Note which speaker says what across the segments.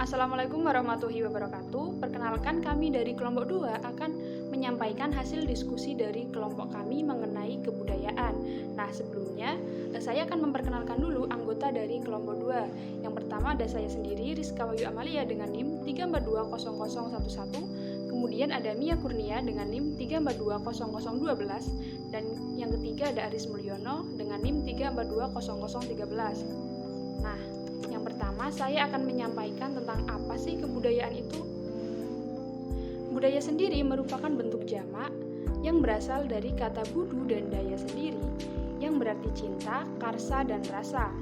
Speaker 1: Assalamualaikum warahmatullahi wabarakatuh. Perkenalkan, kami dari kelompok 2 akan menyampaikan hasil diskusi dari kelompok kami mengenai kebudayaan. Nah, sebelumnya saya akan memperkenalkan dulu anggota dari kelompok 2. Yang pertama ada saya sendiri, Rizka Wahyu Amalia dengan NIM 3420011. Kemudian ada Mia Kurnia dengan NIM 3420012. Dan yang ketiga ada Aris Mulyono dengan NIM 3420013. Nah, yang pertama, saya akan menyampaikan tentang apa sih kebudayaan itu. Budaya sendiri merupakan bentuk jamak yang berasal dari kata budu dan daya sendiri, yang berarti cinta, karsa, dan rasa.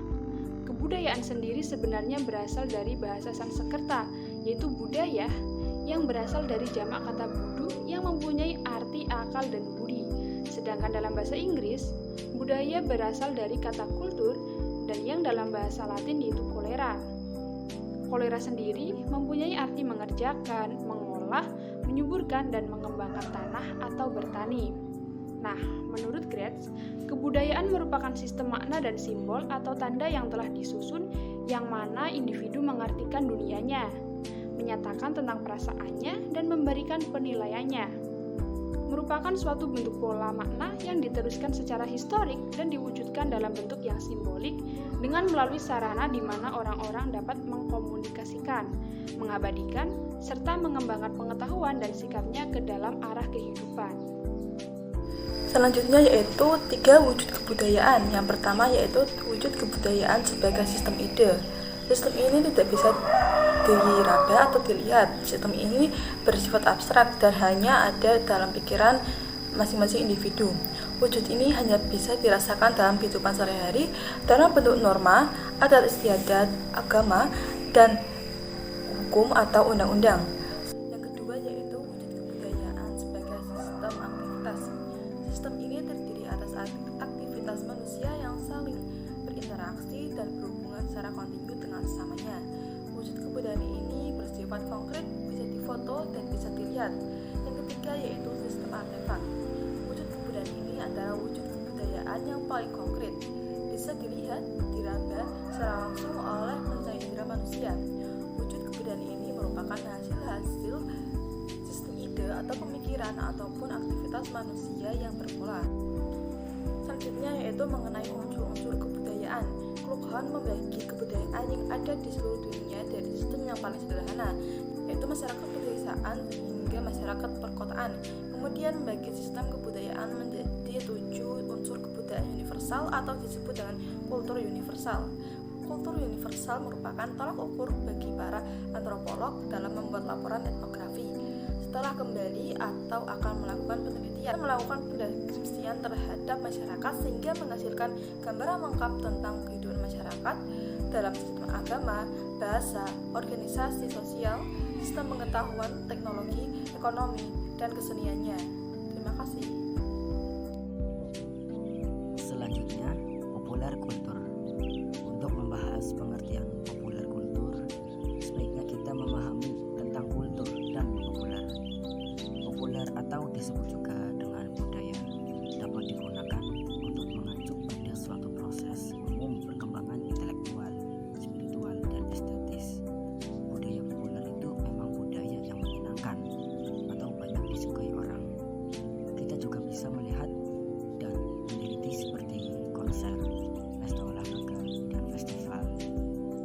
Speaker 1: Kebudayaan sendiri sebenarnya berasal dari bahasa Sanskerta, yaitu budaya, yang berasal dari jamak kata budu yang mempunyai arti akal dan budi. Sedangkan dalam bahasa Inggris, budaya berasal dari kata kultur dan yang dalam bahasa Latin yaitu kolera. Kolera sendiri mempunyai arti mengerjakan, mengolah, menyuburkan, dan mengembangkan tanah atau bertani. Nah, menurut Gretz, kebudayaan merupakan sistem makna dan simbol atau tanda yang telah disusun yang mana individu mengartikan dunianya, menyatakan tentang perasaannya, dan memberikan penilaiannya. Merupakan suatu bentuk pola makna yang diteruskan secara historik dan diwujudkan dalam bentuk yang simbolik dengan melalui sarana di mana orang-orang dapat mengkomunikasikan, mengabadikan, serta mengembangkan pengetahuan dan sikapnya ke dalam arah kehidupan.
Speaker 2: Selanjutnya yaitu 3 wujud kebudayaan. Yang pertama yaitu wujud kebudayaan sebagai sistem ide. Sistem ini tidak bisa diraba atau dilihat. Sistem ini bersifat abstrak dan hanya ada dalam pikiran masing-masing individu. Wujud ini hanya bisa dirasakan dalam kehidupan sehari-hari dalam bentuk norma, adat istiadat, agama, dan hukum atau undang-undang. Yang kedua yaitu wujud kebudayaan sebagai sistem aktivitas. Sistem ini terdiri atas aktivitas manusia yang saling berinteraksi dan berhubungan secara kontinu dengan sesamanya. Wujud kebudayaan ini bersifat konkret, bisa difoto dan bisa dilihat. Yang ketiga yaitu sistem artefak. Wujud kebudayaan ini adalah wujud kebudayaan yang paling konkret, bisa dilihat, diraba secara langsung oleh panca indera manusia. Wujud kebudayaan ini merupakan hasil sistem ide atau pemikiran ataupun aktivitas manusia yang berpola. Selanjutnya yaitu mengenai unsur-unsur kebudayaan. Kluckhohn membagi kebudayaan yang ada di seluruh dunia dari sistem yang paling sederhana, yaitu masyarakat pedesaan hingga masyarakat perkotaan. Kemudian membagi sistem kebudayaan menjadi 7 unsur kebudayaan universal atau disebut dengan kultur universal. Kultur universal merupakan tolak ukur bagi para antropolog dalam membuat laporan etnografi. Setelah kembali atau akan melakukan penelitian, melakukan pendeskripsian terhadap masyarakat sehingga menghasilkan gambaran lengkap tentang kehidupan masyarakat dalam sistem agama, bahasa, organisasi sosial, sistem pengetahuan, teknologi, ekonomi, dan keseniannya. Terima kasih.
Speaker 3: Selanjutnya, populer kultur. Untuk membahas pengertian populer kultur, sebaiknya kita memahami tentang kultur dan populer. Populer atau disebut juga dengan budaya dapat digunakan untuk mengacu pada suatu proses umum perkembangan intelektual, spiritual, dan estetis. Budaya populer itu memang budaya yang menyenangkan atau banyak disukai orang. Kita juga bisa melihat dan meneliti seperti konser, pesta olahraga, dan festival.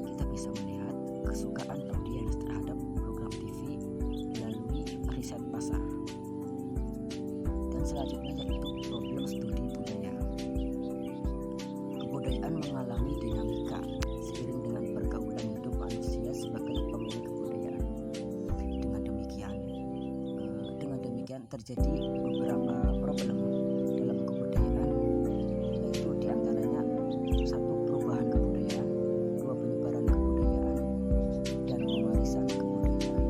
Speaker 3: Kita bisa melihat kesukaan audiens terhadap program TV melalui riset pasar. Dan selanjutnya yaitu problem studi budaya. Kebudayaan mengalami dinamika seiring dengan pergaulan hidup manusia sebagai pemilik kebudayaan. Dengan demikian terjadi beberapa problem dalam kebudayaan, yaitu diantaranya 1. Perubahan kebudayaan, 2. Penyebaran kebudayaan, dan pewarisan kebudayaan.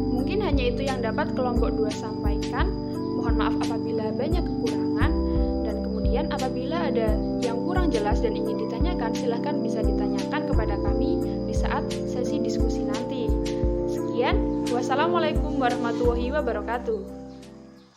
Speaker 1: Mungkin hanya itu yang dapat kelompok 2 sampaikan. Mohon maaf apabila banyak kekurangan, dan kemudian apabila ada yang kurang jelas dan ingin ditanyakan, silahkan bisa ditanyakan kepada kami di saat sesi diskusi nanti. Sekian, wassalamualaikum warahmatullahi wabarakatuh.